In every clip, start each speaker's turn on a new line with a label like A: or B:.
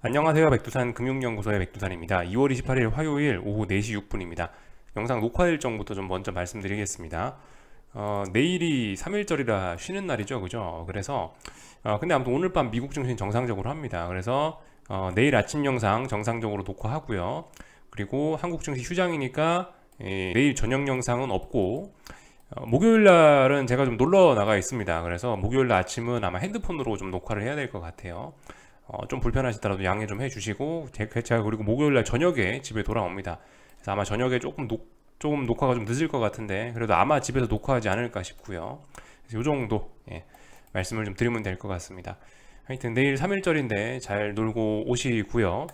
A: 안녕하세요. 백두산 금융연구소의 백두산입니다. 2월 28일 화요일 오후 4시 6분입니다. 영상 녹화 일정부터 좀 먼저 말씀드리겠습니다. 내일이 3일절이라 쉬는 날이죠. 그죠? 그래서 근데 아무튼 오늘 밤 미국 증시는 정상적으로 합니다. 그래서 내일 아침 영상 정상적으로 녹화하고요. 그리고 한국 증시 휴장이니까 내일 저녁 영상은 없고 목요일 날은 제가 좀 놀러 나가 있습니다. 그래서 목요일 날 아침은 아마 핸드폰으로 좀 녹화를 해야 될 것 같아요. 좀 불편하시더라도 양해 좀 해주시고 제가 그리고 목요일날 저녁에 집에 돌아옵니다. 그래서 아마 저녁에 조금 녹화가 좀 늦을 것 같은데 그래도 아마 집에서 녹화하지 않을까 싶고요. 그래서 이 정도 말씀을 좀 드리면 될 것 같습니다. 하여튼 내일 3일절인데 잘 놀고 오시고요.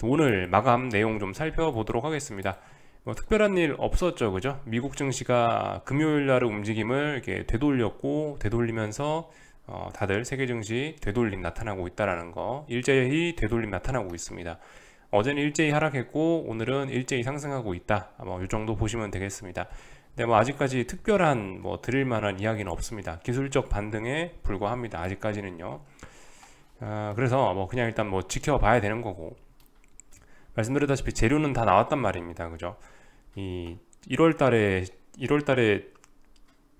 A: 오늘 마감 내용 좀 살펴보도록 하겠습니다. 뭐 특별한 일 없었죠, 그죠? 미국 증시가 금요일 날의 움직임을 이렇게 되돌리면서 다들 세계 증시 되돌림 나타나고 있다라는 거, 일제히 되돌림 나타나고 있습니다. 어제는 일제히 하락했고 오늘은 일제히 상승하고 있다. 뭐이 정도 보시면 되겠습니다. 근데 뭐 아직까지 특별한 뭐 드릴 만한 이야기는 없습니다. 기술적 반등에 불과합니다. 아직까지는요. 그래서 뭐 그냥 일단 뭐 지켜봐야 되는 거고 말씀드렸다시피 재료는 다 나왔단 말입니다. 그죠? 이 1월 달에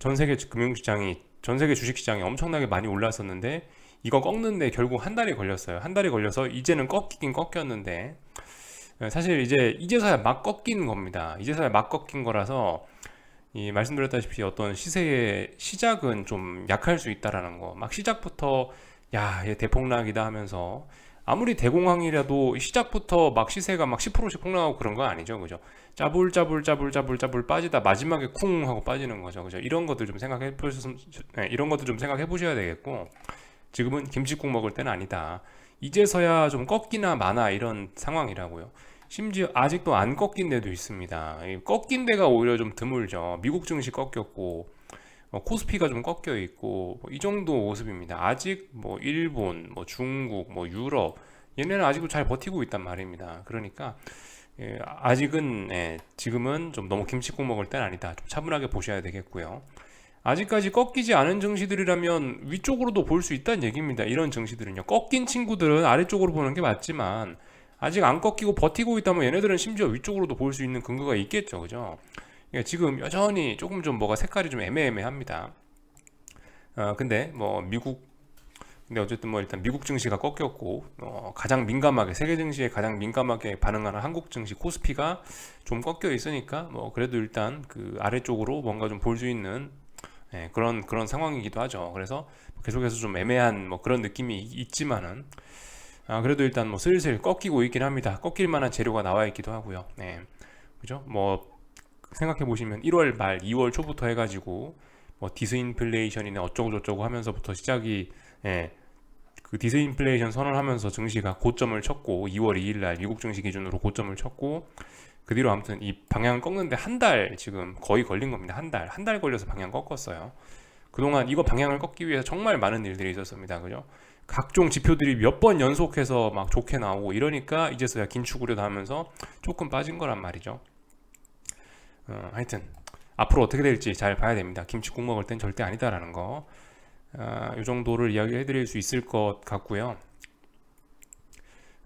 A: 전 세계 주식시장이 엄청나게 많이 올랐었는데 이거 꺾는데 결국 한 달이 걸렸어요. 한 달이 걸려서 이제는 꺾이긴 꺾였는데 사실 이제서야 막 꺾인 겁니다. 이제서야 막 꺾인 거라서 이 말씀드렸다시피 어떤 시세의 시작은 좀 약할 수 있다라는 거. 막 시작부터 야, 얘 대폭락이다 하면서 아무리 대공황이라도 시작부터 막 시세가 막 10%씩 폭락하고 그런 거 아니죠. 그죠? 짜불 빠지다 마지막에 쿵 하고 빠지는 거죠. 그죠? 이런 것들 좀 생각해 보셔야 되겠고 지금은 김치국 먹을 때는 아니다. 이제서야 좀 꺾이나 마나 이런 상황이라고요. 심지어 아직도 안 꺾인 데도 있습니다. 이 꺾인 데가 오히려 좀 드물죠. 미국 증시 꺾였고 코스피가 좀 꺾여 있고 이 정도 모습입니다. 아직 뭐 일본, 뭐 중국, 뭐 유럽 얘네는 아직도 잘 버티고 있단 말입니다. 그러니까 아직은 지금은 좀 너무 김치국 먹을 때는 아니다. 좀 차분하게 보셔야 되겠고요. 아직까지 꺾이지 않은 증시들이라면 위쪽으로도 볼 수 있다는 얘기입니다. 이런 증시들은요. 꺾인 친구들은 아래쪽으로 보는 게 맞지만 아직 안 꺾이고 버티고 있다면 얘네들은 심지어 위쪽으로도 볼 수 있는 근거가 있겠죠. 그죠? 그러니까 지금 여전히 조금 좀 뭐가 색깔이 좀 애매합니다. 근데 뭐 근데 어쨌든 뭐 일단 미국 증시가 꺾였고 가장 민감하게 세계 증시에 가장 민감하게 반응하는 한국 증시 코스피가 좀 꺾여 있으니까 뭐 그래도 일단 그 아래쪽으로 뭔가 좀 볼 수 있는 그런 상황이기도 하죠. 그래서 계속해서 좀 애매한 뭐 그런 느낌이 있지만은 그래도 일단 뭐 슬슬 꺾이고 있긴 합니다. 꺾일 만한 재료가 나와 있기도 하고요. 네. 그죠? 뭐 생각해 보시면 1월 말 2월 초부터 해가지고 뭐 디스인플레이션이나 어쩌고 저쩌고 하면서부터 시작이 그 디스인플레이션 선언하면서 증시가 고점을 쳤고 2월 2일 날 미국 증시 기준으로 고점을 쳤고 그 뒤로 아무튼 이 방향을 꺾는데 한 달 지금 거의 걸린 겁니다. 한 달 걸려서 방향 꺾었어요. 그동안 이거 방향을 꺾기 위해서 정말 많은 일들이 있었습니다. 그죠? 각종 지표들이 몇 번 연속해서 막 좋게 나오고 이러니까 이제서야 긴축으려 하면서 조금 빠진 거란 말이죠. 하여튼 앞으로 어떻게 될지 잘 봐야 됩니다. 김치국 먹을 땐 절대 아니다라는 거. 이 정도를 이야기해 드릴 수 있을 것 같고요.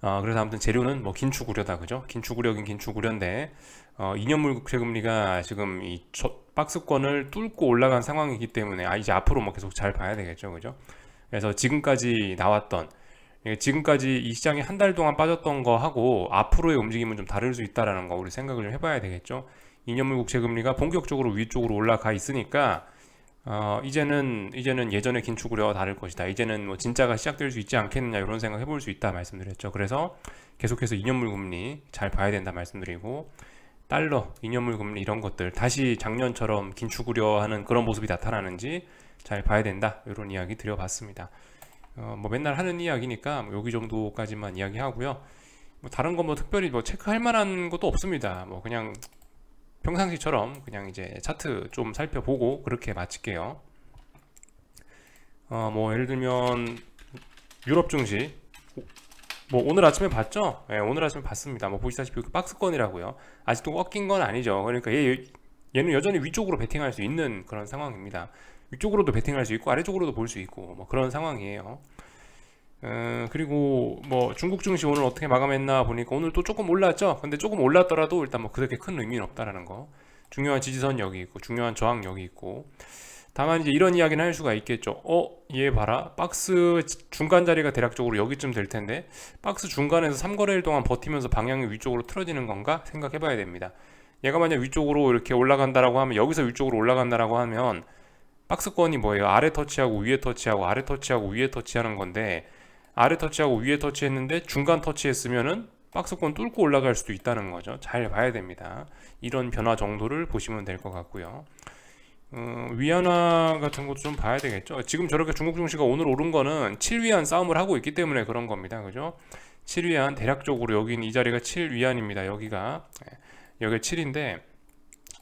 A: 그래서 아무튼 재료는 뭐 긴축우려다 그죠? 긴축우려긴 긴축우려인데 2년물 국채 금리가 지금 이 박스권을 뚫고 올라간 상황이기 때문에 이제 앞으로 뭐 계속 잘 봐야 되겠죠, 그죠? 그래서 지금까지 이 시장이 한 달 동안 빠졌던 거 하고 앞으로의 움직임은 좀 다를 수 있다라는 거 우리 생각을 좀 해봐야 되겠죠. 2년물 국채 금리가 본격적으로 위쪽으로 올라가 있으니까 이제는 예전의 긴축 우려와 다를 것이다. 이제는 뭐 진짜가 시작될 수 있지 않겠느냐 이런 생각 해볼 수 있다 말씀드렸죠. 그래서 계속해서 2년물 금리 잘 봐야 된다 말씀드리고 달러, 2년물 금리 이런 것들 다시 작년처럼 긴축 우려하는 그런 모습이 나타나는지 잘 봐야 된다 이런 이야기 드려봤습니다. 뭐 맨날 하는 이야기니까 뭐 여기 정도까지만 이야기하고요. 뭐 다른 거 뭐 특별히 뭐 체크할 만한 것도 없습니다. 뭐 그냥 평상시처럼 그냥 이제 차트 좀 살펴보고 그렇게 마칠게요. 뭐 예를 들면 유럽 증시 뭐 오늘 아침에 봤죠? 오늘 아침에 봤습니다. 뭐 보시다시피 그 박스권이라고요. 아직도 꺾인 건 아니죠. 그러니까 얘는 여전히 위쪽으로 베팅할 수 있는 그런 상황입니다. 위쪽으로도 베팅할 수 있고 아래쪽으로도 볼 수 있고 뭐 그런 상황이에요. 그리고 뭐 중국 증시 오늘 어떻게 마감했나 보니까 오늘 또 조금 올랐죠. 근데 조금 올랐더라도 일단 뭐 그렇게 큰 의미는 없다라는 거. 중요한 지지선 여기 있고 중요한 저항 여기 있고. 다만 이제 이런 이야기는 할 수가 있겠죠. 얘 봐라. 박스 중간 자리가 대략적으로 여기쯤 될 텐데 박스 중간에서 3거래일 동안 버티면서 방향이 위쪽으로 틀어지는 건가 생각해 봐야 됩니다. 얘가 만약 위쪽으로 이렇게 올라간다라고 하면 여기서 위쪽으로 올라간다라고 하면 박스권이 뭐예요? 아래 터치하고 위에 터치하고 아래 터치하고 위에 터치하는 건데 아래 터치하고 위에 터치했는데 중간 터치했으면은 박스권 뚫고 올라갈 수도 있다는 거죠. 잘 봐야 됩니다. 이런 변화 정도를 보시면 될 것 같고요. 위안화 같은 것도 좀 봐야 되겠죠. 지금 저렇게 중국 증시가 오늘 오른 거는 7위안 싸움을 하고 있기 때문에 그런 겁니다. 그죠? 7위안 대략적으로 여기는 이 자리가 7위안입니다. 여기가 7인데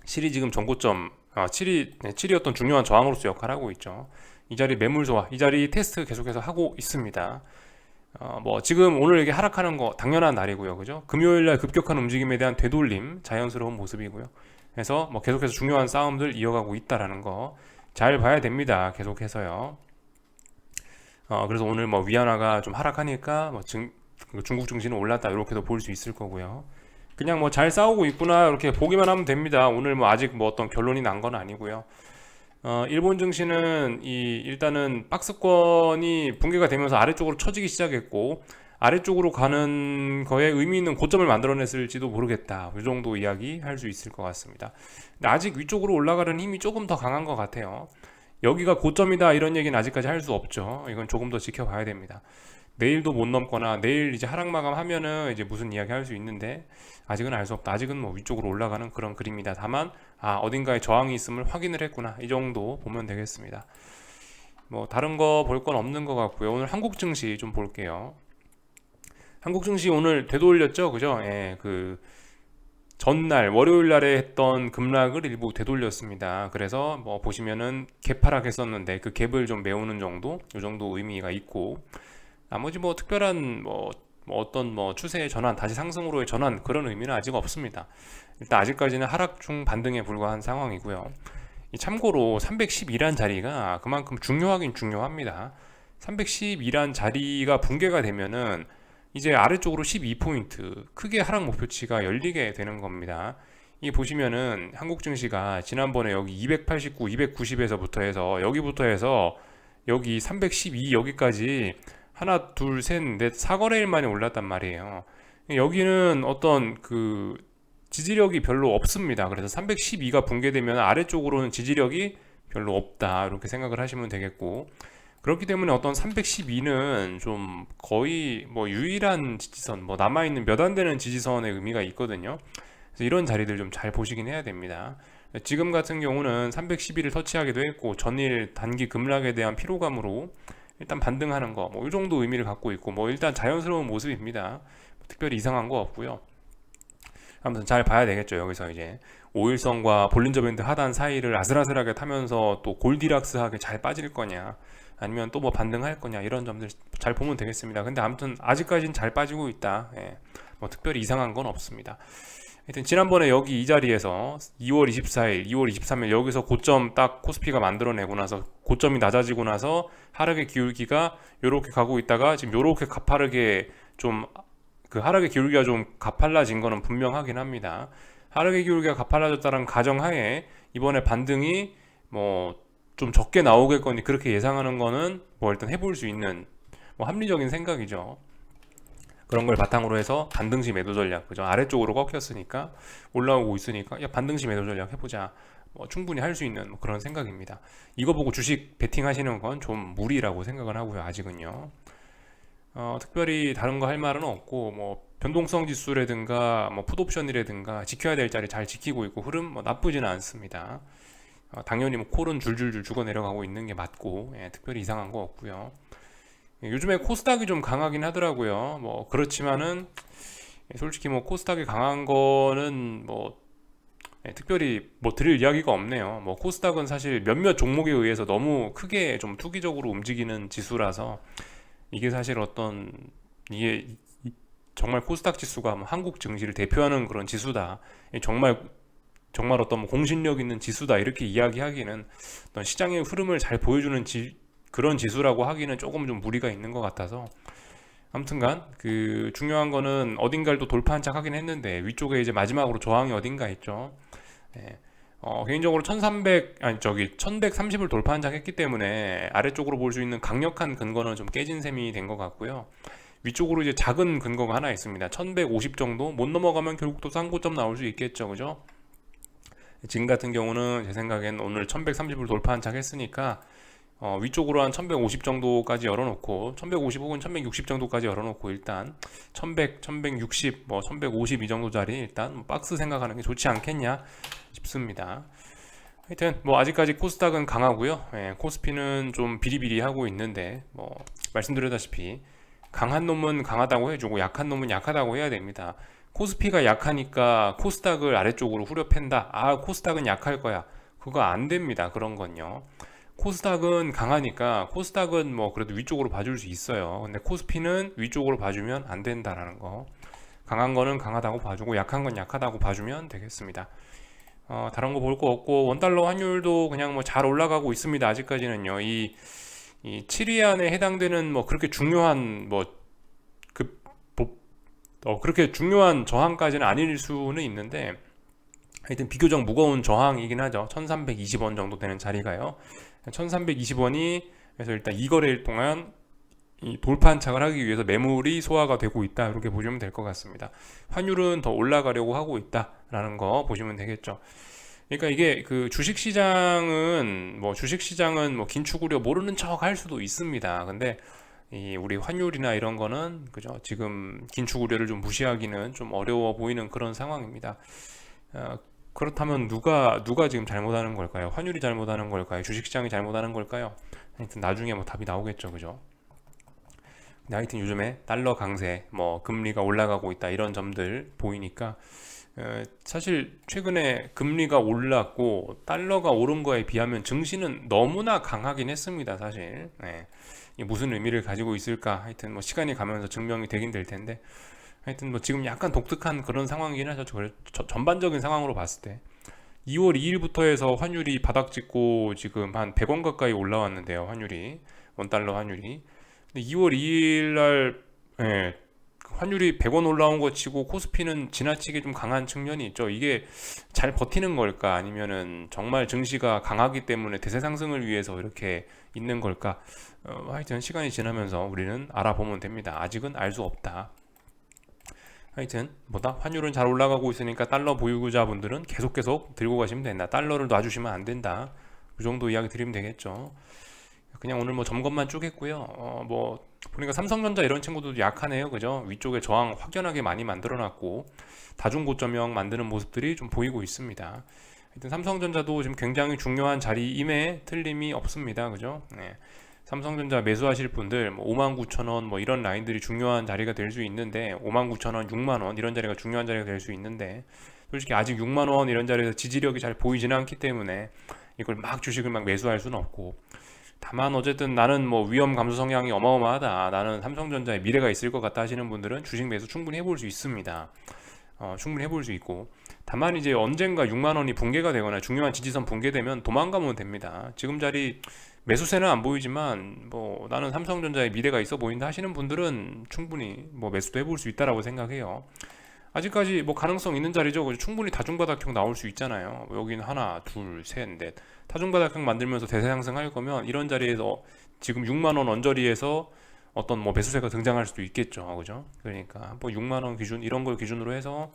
A: 7이 지금 전고점 7이었던 중요한 저항으로서 역할을 하고 있죠. 이 자리 매물 소화, 이 자리 테스트 계속해서 하고 있습니다. 뭐 지금 오늘 이게 하락하는 거 당연한 날이고요, 그죠? 금요일날 급격한 움직임에 대한 되돌림, 자연스러운 모습이고요. 그래서 뭐 계속해서 중요한 싸움들 이어가고 있다라는 거 잘 봐야 됩니다. 계속해서요. 그래서 오늘 뭐 위안화가 좀 하락하니까 뭐 중국 증시는 올랐다 이렇게도 볼 수 있을 거고요. 그냥 뭐 잘 싸우고 있구나 이렇게 보기만 하면 됩니다. 오늘 뭐 아직 뭐 어떤 결론이 난 건 아니고요. 일본 증시는 일단은 박스권이 붕괴가 되면서 아래쪽으로 처지기 시작했고 아래쪽으로 가는 거에 의미 있는 고점을 만들어냈을지도 모르겠다. 이 정도 이야기 할 수 있을 것 같습니다. 근데 아직 위쪽으로 올라가는 힘이 조금 더 강한 것 같아요. 여기가 고점이다 이런 얘기는 아직까지 할 수 없죠. 이건 조금 더 지켜봐야 됩니다. 내일도 못 넘거나 내일 이제 하락 마감하면은 이제 무슨 이야기 할 수 있는데 아직은 알 수 없다. 아직은 뭐 위쪽으로 올라가는 그런 그림이다. 다만 어딘가에 저항이 있음을 확인을 했구나. 이 정도 보면 되겠습니다. 뭐 다른 거 볼 건 없는 것 같고요. 오늘 한국 증시 좀 볼게요. 한국 증시 오늘 되돌렸죠, 그죠? 예, 그 전날 월요일 날에 했던 급락을 일부 되돌렸습니다. 그래서 뭐 보시면은 갭 하락했었는데 그 갭을 좀 메우는 정도, 이 정도 의미가 있고 나머지 뭐 특별한 뭐 어떤 뭐 추세의 전환, 다시 상승으로의 전환 그런 의미는 아직 없습니다. 일단 아직까지는 하락 중 반등에 불과한 상황이고요. 참고로 312란 자리가 그만큼 중요하긴 중요합니다. 312란 자리가 붕괴가 되면은 이제 아래쪽으로 12포인트 크게 하락 목표치가 열리게 되는 겁니다. 이 보시면은 한국 증시가 지난번에 여기 289, 290에서부터 해서 여기부터 해서 여기 312 여기까지 하나, 둘, 셋, 넷, 4거래일 만에 올랐단 말이에요. 여기는 어떤 그 지지력이 별로 없습니다. 그래서 312가 붕괴되면 아래쪽으로는 지지력이 별로 없다. 이렇게 생각을 하시면 되겠고. 그렇기 때문에 어떤 312는 좀 거의 뭐 유일한 지지선, 뭐 남아있는 몇 안 되는 지지선의 의미가 있거든요. 그래서 이런 자리들 좀 잘 보시긴 해야 됩니다. 지금 같은 경우는 312를 터치하기도 했고 전일 단기 급락에 대한 피로감으로 일단 반등하는 거, 뭐 이 정도 의미를 갖고 있고, 뭐 일단 자연스러운 모습입니다. 특별히 이상한 거 없고요. 아무튼 잘 봐야 되겠죠. 여기서 이제 5일선과 볼린저 밴드 하단 사이를 아슬아슬하게 타면서 또 골디락스하게 잘 빠질 거냐, 아니면 또 뭐 반등할 거냐 이런 점들 잘 보면 되겠습니다. 근데 아무튼 아직까지는 잘 빠지고 있다. 예. 뭐 특별히 이상한 건 없습니다. 하여튼 지난번에 여기 이 자리에서 2월 24일, 2월 23일 여기서 고점 딱 코스피가 만들어내고 나서 고점이 낮아지고 나서 하락의 기울기가 요렇게 가고 있다가 지금 요렇게 가파르게 좀 그 하락의 기울기가 좀 가팔라진 거는 분명하긴 합니다. 하락의 기울기가 가팔라졌다는 가정하에 이번에 반등이 뭐 좀 적게 나오겠거니 그렇게 예상하는 거는 뭐 일단 해볼 수 있는 뭐 합리적인 생각이죠. 그런 걸 바탕으로 해서 반등시 매도 전략, 그죠? 아래쪽으로 꺾였으니까 올라오고 있으니까 야 반등시 매도 전략 해보자. 뭐 충분히 할 수 있는 뭐 그런 생각입니다. 이거 보고 주식 베팅 하시는 건 좀 무리라고 생각을 하고요. 아직은요. 특별히 다른 거 할 말은 없고 뭐 변동성 지수라든가 뭐 풋옵션이라든가 지켜야 될 자리 잘 지키고 있고 흐름 뭐 나쁘지는 않습니다. 당연히 뭐 콜은 줄줄줄 죽어 내려가고 있는 게 맞고 특별히 이상한 거 없고요. 요즘에 코스닥이 좀 강하긴 하더라고요. 뭐 그렇지만은 솔직히 뭐 코스닥이 강한 거는 뭐 특별히 뭐 드릴 이야기가 없네요. 뭐 코스닥은 사실 몇몇 종목에 의해서 너무 크게 좀 투기적으로 움직이는 지수라서 이게 사실 어떤 이게 정말 코스닥 지수가 뭐 한국 증시를 대표하는 그런 지수다. 정말 어떤 뭐 공신력 있는 지수다 이렇게 이야기하기는 어떤 시장의 흐름을 잘 보여주는 그런 지수라고 하기는 조금 좀 무리가 있는 것 같아서 아무튼간 그 중요한 거는 어딘가를 또 돌파한 척 하긴 했는데 위쪽에 이제 마지막으로 저항이 어딘가 있죠. 예. 개인적으로 1300 아니 저기 1130을 돌파한 척 했기 때문에 아래쪽으로 볼 수 있는 강력한 근거는 좀 깨진 셈이 된 것 같고요. 위쪽으로 이제 작은 근거가 하나 있습니다. 1150 정도 못 넘어가면 결국 또 쌍고점 나올 수 있겠죠. 그죠? 지금 같은 경우는 제 생각엔 오늘 1130을 돌파한 척 했으니까 위쪽으로 한 1150 정도까지 열어놓고 1150 혹은 1160 정도까지 열어놓고 일단 1100, 1160, 뭐 1150 이 정도 자리 일단 박스 생각하는 게 좋지 않겠냐 싶습니다. 하여튼 뭐 아직까지 코스닥은 강하고요. 예, 코스피는 좀 비리비리하고 있는데 뭐 말씀드렸다시피 강한 놈은 강하다고 해주고 약한 놈은 약하다고 해야 됩니다. 코스피가 약하니까 코스닥을 아래쪽으로 후려 팬다. 아, 코스닥은 약할 거야. 그거 안 됩니다. 그런 건요. 코스닥은 강하니까 코스닥은 뭐 그래도 위쪽으로 봐줄 수 있어요. 근데 코스피는 위쪽으로 봐주면 안 된다라는 거. 강한 거는 강하다고 봐주고 약한 건 약하다고 봐주면 되겠습니다. 다른 거 볼 거 없고 원달러 환율도 그냥 뭐 잘 올라가고 있습니다. 아직까지는요. 이 7위안에 해당되는 뭐 그렇게 중요한 그렇게 중요한 저항까지는 아닐 수는 있는데 하여튼 비교적 무거운 저항이긴 하죠. 1320원 정도 되는 자리가요. 1320원이 그래서 일단 이 거래일 동안 이 돌파한착을 하기 위해서 매물이 소화가 되고 있다 이렇게 보시면 될 것 같습니다. 환율은 더 올라가려고 하고 있다라는 거 보시면 되겠죠. 그러니까 이게 그 주식시장은 뭐 긴축 우려 모르는 척 할 수도 있습니다. 근데 이 우리 환율이나 이런 거는 그죠? 지금 긴축 우려를 좀 무시하기는 좀 어려워 보이는 그런 상황입니다. 그렇다면 누가 지금 잘못하는 걸까요? 환율이 잘못하는 걸까요? 주식시장이 잘못하는 걸까요? 하여튼 나중에 뭐 답이 나오겠죠, 그죠? 근데 하여튼 요즘에 달러 강세, 뭐 금리가 올라가고 있다 이런 점들 보이니까 사실 최근에 금리가 올랐고 달러가 오른 거에 비하면 증시는 너무나 강하긴 했습니다, 사실. 네. 이게 무슨 의미를 가지고 있을까? 하여튼 뭐 시간이 가면서 증명이 되긴 될 텐데. 하여튼 뭐 지금 약간 독특한 그런 상황이긴 하죠. 전반적인 상황으로 봤을 때 2월 2일부터 해서 환율이 바닥 찍고 지금 한 100원 가까이 올라왔는데요. 환율이 원달러 환율이. 근데 2월 2일 날 예, 환율이 100원 올라온 거 치고 코스피는 지나치게 좀 강한 측면이 있죠. 이게 잘 버티는 걸까? 아니면은 정말 증시가 강하기 때문에 대세 상승을 위해서 이렇게 있는 걸까? 하여튼 시간이 지나면서 우리는 알아보면 됩니다. 아직은 알 수 없다. 하여튼 뭐다 환율은 잘 올라가고 있으니까 달러 보유자분들은 계속 들고 가시면 된다. 달러를 놔주시면 안 된다. 그 정도 이야기 드리면 되겠죠. 그냥 오늘 뭐 점검만 쭉 했고요. 뭐 보니까 삼성전자 이런 친구들도 약하네요. 그죠? 위쪽에 저항 확연하게 많이 만들어 놨고 다중고점형 만드는 모습들이 좀 보이고 있습니다. 하여튼 삼성전자도 지금 굉장히 중요한 자리임에 틀림이 없습니다. 그죠? 네. 삼성전자 매수하실 분들 59,000원 뭐 이런 라인들이 중요한 자리가 될 수 있는데 59,000원, 6만원 이런 자리가 중요한 자리가 될 수 있는데 솔직히 아직 6만원 이런 자리에서 지지력이 잘 보이지는 않기 때문에 이걸 막 주식을 막 매수할 수는 없고 다만 어쨌든 나는 뭐 위험 감소 성향이 어마어마하다 나는 삼성전자에 미래가 있을 것 같다 하시는 분들은 주식 매수 충분히 해볼 수 있습니다. 충분히 해볼 수 있고 다만 이제 언젠가 6만원이 붕괴가 되거나 중요한 지지선 붕괴되면 도망가면 됩니다. 지금 자리 매수세는 안 보이지만 뭐 나는 삼성전자에 미래가 있어 보인다 하시는 분들은 충분히 뭐 매수도 해볼 수 있다라고 생각해요. 아직까지 뭐 가능성 있는 자리죠. 충분히 다중바닥형 나올 수 있잖아요. 여기는 하나, 둘, 셋, 넷. 다중바닥형 만들면서 대세 상승할 거면 이런 자리에서 지금 6만 원 언저리에서 어떤 뭐 매수세가 등장할 수도 있겠죠. 그죠? 그러니까 뭐 6만 원 기준 이런 걸 기준으로 해서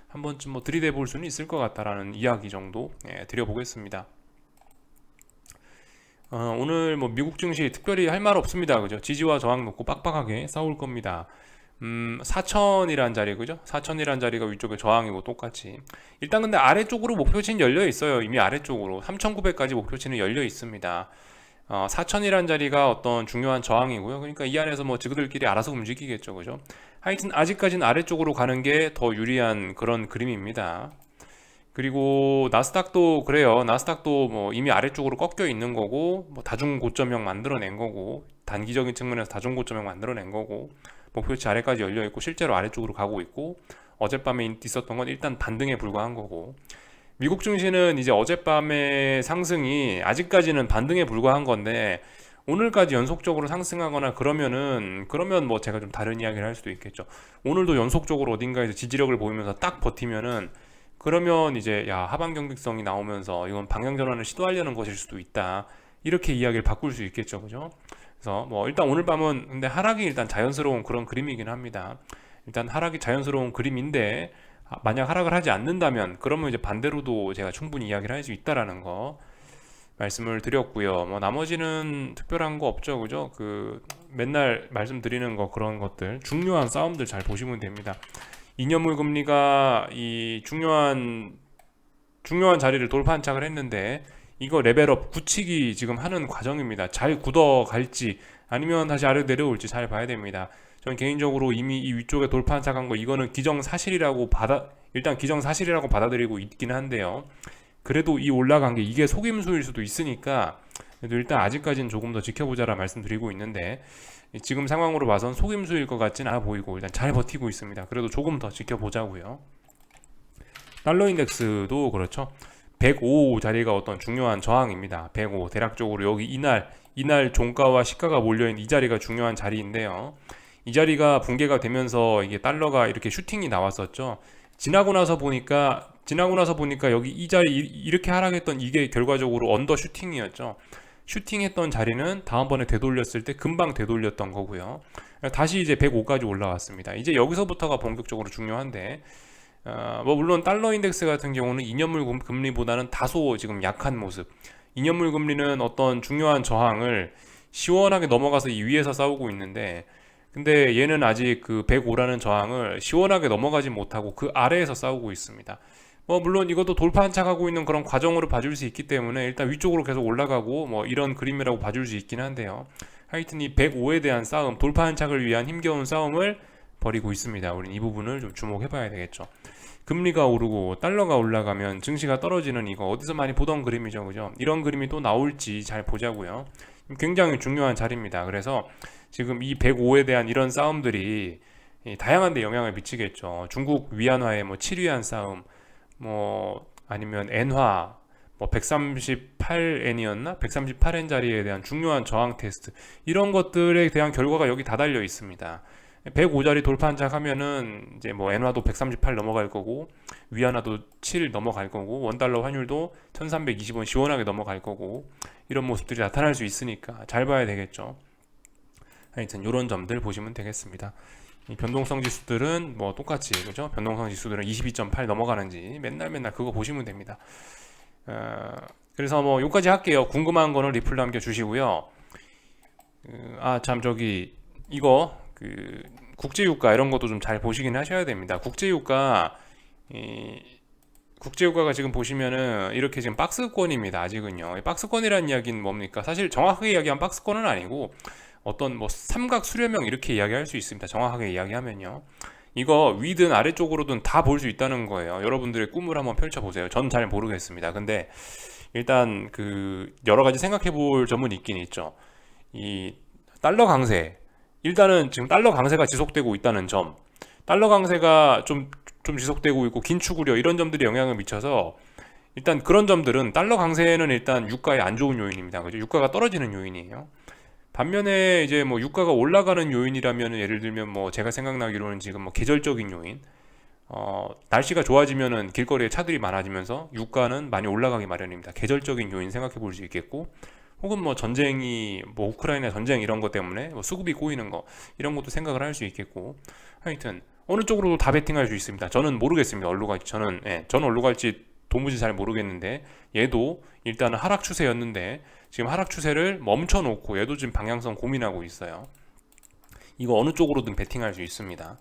A: 한 번쯤 뭐 들이대 볼 수는 있을 것 같다라는 이야기 정도 드려보겠습니다. 오늘 뭐 미국 증시 특별히 할 말 없습니다. 그죠? 지지와 저항 놓고 빡빡하게 싸울 겁니다. 4천이란 자리 그죠? 4천이란 자리가 위쪽에 저항이고 똑같이 일단 근데 아래쪽으로 목표치는 열려 있어요. 이미 아래쪽으로 3,900까지 목표치는 열려 있습니다. 4천이란 자리가 어떤 중요한 저항이고요. 그러니까 이 안에서 뭐 지그들끼리 알아서 움직이겠죠. 그죠? 하여튼 아직까지는 아래쪽으로 가는 게 더 유리한 그런 그림입니다. 그리고 나스닥도 그래요. 나스닥도 뭐 이미 아래쪽으로 꺾여 있는 거고 뭐 다중 고점형 만들어낸 거고 단기적인 측면에서 다중 고점형 만들어낸 거고 목표치 아래까지 열려 있고 실제로 아래쪽으로 가고 있고 어젯밤에 있었던 건 일단 반등에 불과한 거고 미국 증시는 이제 어젯밤의 상승이 아직까지는 반등에 불과한 건데 오늘까지 연속적으로 상승하거나 그러면 뭐 제가 좀 다른 이야기를 할 수도 있겠죠. 오늘도 연속적으로 어딘가에서 지지력을 보이면서 딱 버티면은 그러면 이제 야, 하방 경직성이 나오면서 이건 방향 전환을 시도하려는 것일 수도 있다. 이렇게 이야기를 바꿀 수 있겠죠. 그죠? 그래서 뭐 일단 오늘 밤은 근데 하락이 일단 자연스러운 그런 그림이긴 합니다. 일단 하락이 자연스러운 그림인데 만약 하락을 하지 않는다면 그러면 이제 반대로도 제가 충분히 이야기를 할 수 있다라는 거 말씀을 드렸고요. 뭐 나머지는 특별한 거 없죠. 그죠? 그 맨날 말씀드리는 거 그런 것들 중요한 싸움들 잘 보시면 됩니다. 2년물 금리가 이 중요한 자리를 돌파한착을 했는데 이거 레벨업 굳히기 지금 하는 과정입니다. 잘 굳어갈지 아니면 다시 아래로 내려올지 잘 봐야 됩니다. 저는 개인적으로 이미 이 위쪽에 돌파한착한 거 이거는 일단 기정사실이라고 받아들이고 있긴 한데요. 그래도 이 올라간 게 이게 속임수일 수도 있으니까 그래도 일단 아직까지는 조금 더 지켜보자라 말씀드리고 있는데 지금 상황으로 봐선 속임수일 것 같진 않아 보이고 일단 잘 버티고 있습니다. 그래도 조금 더 지켜보자고요. 달러 인덱스도 그렇죠. 105 자리가 어떤 중요한 저항입니다. 105 대략적으로 여기 이날 종가와 시가가 몰려있는 이 자리가 중요한 자리인데요. 이 자리가 붕괴가 되면서 이게 달러가 이렇게 슈팅이 나왔었죠. 지나고 나서 보니까 여기 이 자리 이렇게 하락했던 이게 결과적으로 언더 슈팅이었죠. 슈팅했던 자리는 다음번에 되돌렸을 때 금방 되돌렸던 거고요. 다시 이제 105까지 올라왔습니다. 이제 여기서부터가 본격적으로 중요한데 뭐 물론 달러 인덱스 같은 경우는 2년물 금리보다는 다소 지금 약한 모습. 2년물 금리는 어떤 중요한 저항을 시원하게 넘어가서 이 위에서 싸우고 있는데 근데 얘는 아직 그 105라는 저항을 시원하게 넘어가지 못하고 그 아래에서 싸우고 있습니다. 뭐 물론 이것도 돌파한착하고 있는 그런 과정으로 봐줄 수 있기 때문에 일단 위쪽으로 계속 올라가고 뭐 이런 그림이라고 봐줄 수 있긴 한데요. 하여튼 이 105에 대한 싸움, 돌파한착을 위한 힘겨운 싸움을 벌이고 있습니다. 우린 이 부분을 좀 주목해봐야 되겠죠. 금리가 오르고 달러가 올라가면 증시가 떨어지는 이거 어디서 많이 보던 그림이죠, 그죠? 이런 그림이 또 나올지 잘 보자고요. 굉장히 중요한 자리입니다. 그래서 지금 이 105에 대한 이런 싸움들이 다양한 데 영향을 미치겠죠. 중국 위안화의 뭐 7위안 싸움, 뭐 아니면 엔화 뭐 138엔이었나? 138엔 자리에 대한 중요한 저항 테스트 이런 것들에 대한 결과가 여기 다 달려 있습니다. 105자리 돌파한착하면은 이제 뭐 엔화도 138 넘어갈 거고 위안화도 7 넘어갈 거고 원달러 환율도 1320원 시원하게 넘어갈 거고 이런 모습들이 나타날 수 있으니까 잘 봐야 되겠죠. 하여튼 이런 점들 보시면 되겠습니다. 이 변동성 지수들은 뭐 똑같이 그죠? 변동성 지수들은 22.8 넘어가는지 맨날 그거 보시면 됩니다. 그래서 뭐 여기까지 할게요. 궁금한 거는 리플 남겨주시고요. 참 저기 이거 그 국제유가 이런 것도 좀 잘 보시긴 하셔야 됩니다. 국제유가가 지금 보시면은 이렇게 지금 박스권입니다. 아직은요. 박스권이라는 이야기는 뭡니까? 사실 정확하게 이야기한 박스권은 아니고 어떤 뭐 삼각 수렴형 이렇게 이야기할 수 있습니다. 정확하게 이야기하면요. 이거 위든 아래쪽으로든 다 볼 수 있다는 거예요. 여러분들의 꿈을 한번 펼쳐보세요. 전 잘 모르겠습니다. 근데 일단 그 여러 가지 생각해 볼 점은 있긴 있죠. 이 달러 강세 일단은 지금 달러 강세가 지속되고 있다는 점, 달러 강세가 좀 지속되고 있고 긴축 우려 이런 점들이 영향을 미쳐서 일단 그런 점들은 달러 강세는 일단 유가에 안 좋은 요인입니다. 그죠? 유가가 떨어지는 요인이에요. 반면에 이제 뭐 유가가 올라가는 요인이라면 예를 들면 뭐 제가 생각나기로는 지금 뭐 계절적인 요인, 날씨가 좋아지면은 길거리에 차들이 많아지면서 유가는 많이 올라가기 마련입니다. 계절적인 요인 생각해 볼 수 있겠고. 혹은 뭐 전쟁이 뭐 우크라이나 전쟁 이런 것 때문에 뭐 수급이 꼬이는 거 이런 것도 생각을 할 수 있겠고 하여튼 어느 쪽으로도 다 베팅할 수 있습니다. 저는 모르겠습니다. 어디로 갈지 저는 어디로 갈지 도무지 잘 모르겠는데 얘도 일단은 하락 추세였는데 지금 하락 추세를 멈춰놓고 얘도 지금 방향성 고민하고 있어요. 이거 어느 쪽으로든 베팅할 수 있습니다.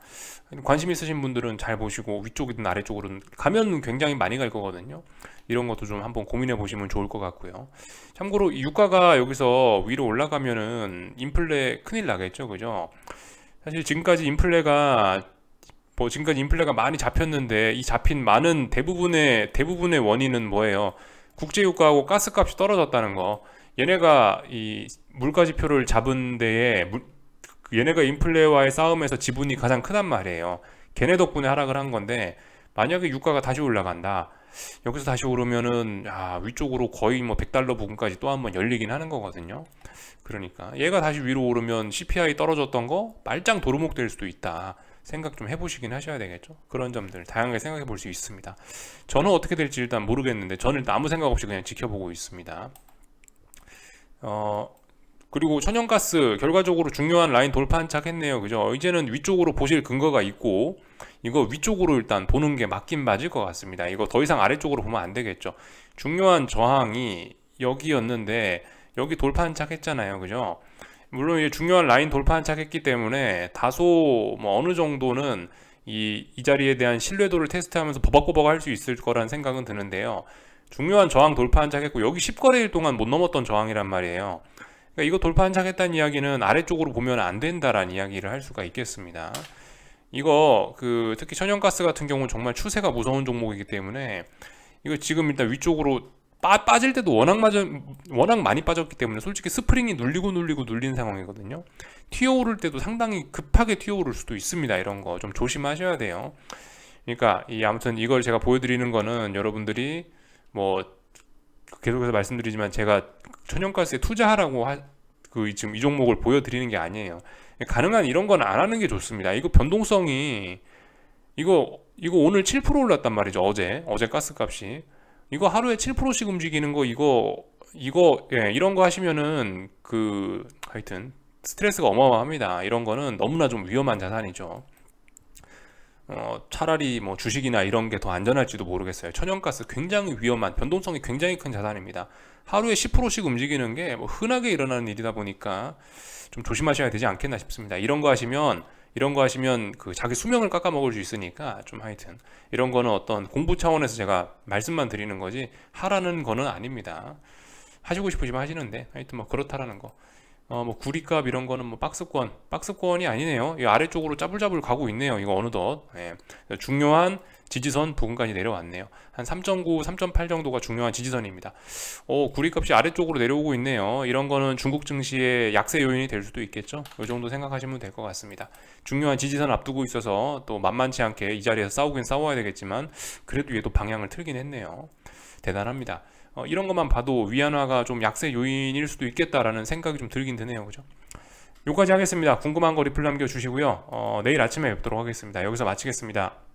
A: 관심 있으신 분들은 잘 보시고 위쪽이든 아래쪽으로든 가면 굉장히 많이 갈 거거든요. 이런 것도 좀 한번 고민해 보시면 좋을 것 같고요. 참고로 유가가 여기서 위로 올라가면은 인플레 큰일 나겠죠, 그죠? 사실 지금까지 인플레가 많이 잡혔는데 이 잡힌 많은 대부분의 원인은 뭐예요? 국제유가하고 가스값이 떨어졌다는 거. 얘네가 이 물가 지표를 잡은 데에 얘네가 인플레와의 싸움에서 지분이 가장 크단 말이에요. 걔네 덕분에 하락을 한 건데 만약에 유가가 다시 올라간다. 여기서 다시 오르면은 위쪽으로 거의 뭐 100달러 부근까지 또 한번 열리긴 하는 거거든요. 그러니까 얘가 다시 위로 오르면 CPI 떨어졌던 거 말짱 도루묵 될 수도 있다. 생각 좀 해보시긴 하셔야 되겠죠. 그런 점들 다양하게 생각해 볼 수 있습니다. 저는 어떻게 될지 일단 모르겠는데 저는 일단 아무 생각 없이 그냥 지켜보고 있습니다. 그리고 천연가스 결과적으로 중요한 라인 돌파 한착했네요. 그죠? 이제는 위쪽으로 보실 근거가 있고 이거 위쪽으로 일단 보는 게 맞긴 맞을 것 같습니다. 이거 더 이상 아래쪽으로 보면 안 되겠죠. 중요한 저항이 여기였는데 여기 돌파 한착했잖아요. 그죠? 물론 이제 중요한 라인 돌파 한착했기 때문에 다소 뭐 어느 정도는 이 자리에 대한 신뢰도를 테스트하면서 버벅버벅 할 수 있을 거라는 생각은 드는데요. 중요한 저항 돌파 한착했고 여기 10거래일 동안 못 넘었던 저항이란 말이에요. 그러니까 이거 돌파 한착했다는 이야기는 아래쪽으로 보면 안 된다라는 이야기를 할 수가 있겠습니다. 이거 특히 천연가스 같은 경우는 정말 추세가 무서운 종목이기 때문에 이거 지금 일단 위쪽으로 빠질 때도 워낙 많이 빠졌기 때문에 솔직히 스프링이 눌리고 눌린 상황이거든요. 튀어오를 때도 상당히 급하게 튀어오를 수도 있습니다. 이런 거 좀 조심하셔야 돼요. 그러니까 아무튼 이걸 제가 보여드리는 거는 여러분들이 뭐 계속해서 말씀드리지만 제가 천연가스에 투자하라고 지금 이 종목을 보여드리는 게 아니에요. 가능한 이런 건 안 하는 게 좋습니다. 이거 변동성이 이거 오늘 7% 올랐단 말이죠. 어제 가스값이 이거 하루에 7%씩 움직이는 거 이거 이런 거 하시면은 하여튼 스트레스가 어마어마합니다. 이런 거는 너무나 좀 위험한 자산이죠. 차라리 뭐 주식이나 이런 게 더 안전할지도 모르겠어요. 천연가스 굉장히 위험한 변동성이 굉장히 큰 자산입니다. 하루에 10%씩 움직이는 게 뭐 흔하게 일어나는 일이다 보니까 좀 조심하셔야 되지 않겠나 싶습니다. 이런 거 하시면 자기 수명을 깎아먹을 수 있으니까 좀 하여튼 이런 거는 어떤 공부 차원에서 제가 말씀만 드리는 거지 하라는 거는 아닙니다. 하시고 싶으시면 하시는데 하여튼 뭐 그렇다라는 거. 뭐 구리값 이런 거는 뭐 박스권이 아니네요. 이 아래쪽으로 짜불짜불 가고 있네요. 이거 어느덧 중요한 지지선 부근까지 내려왔네요. 한 3.9, 3.8 정도가 중요한 지지선입니다. 구리값이 아래쪽으로 내려오고 있네요. 이런 거는 중국 증시의 약세 요인이 될 수도 있겠죠. 이 정도 생각하시면 될 것 같습니다. 중요한 지지선 앞두고 있어서 또 만만치 않게 이 자리에서 싸우긴 싸워야 되겠지만 그래도 얘도 방향을 틀긴 했네요. 대단합니다. 이런 것만 봐도 위안화가 좀 약세 요인일 수도 있겠다라는 생각이 좀 들긴 드네요. 그죠? 여기까지 하겠습니다. 궁금한 거 리플 남겨주시고요. 내일 아침에 뵙도록 하겠습니다. 여기서 마치겠습니다.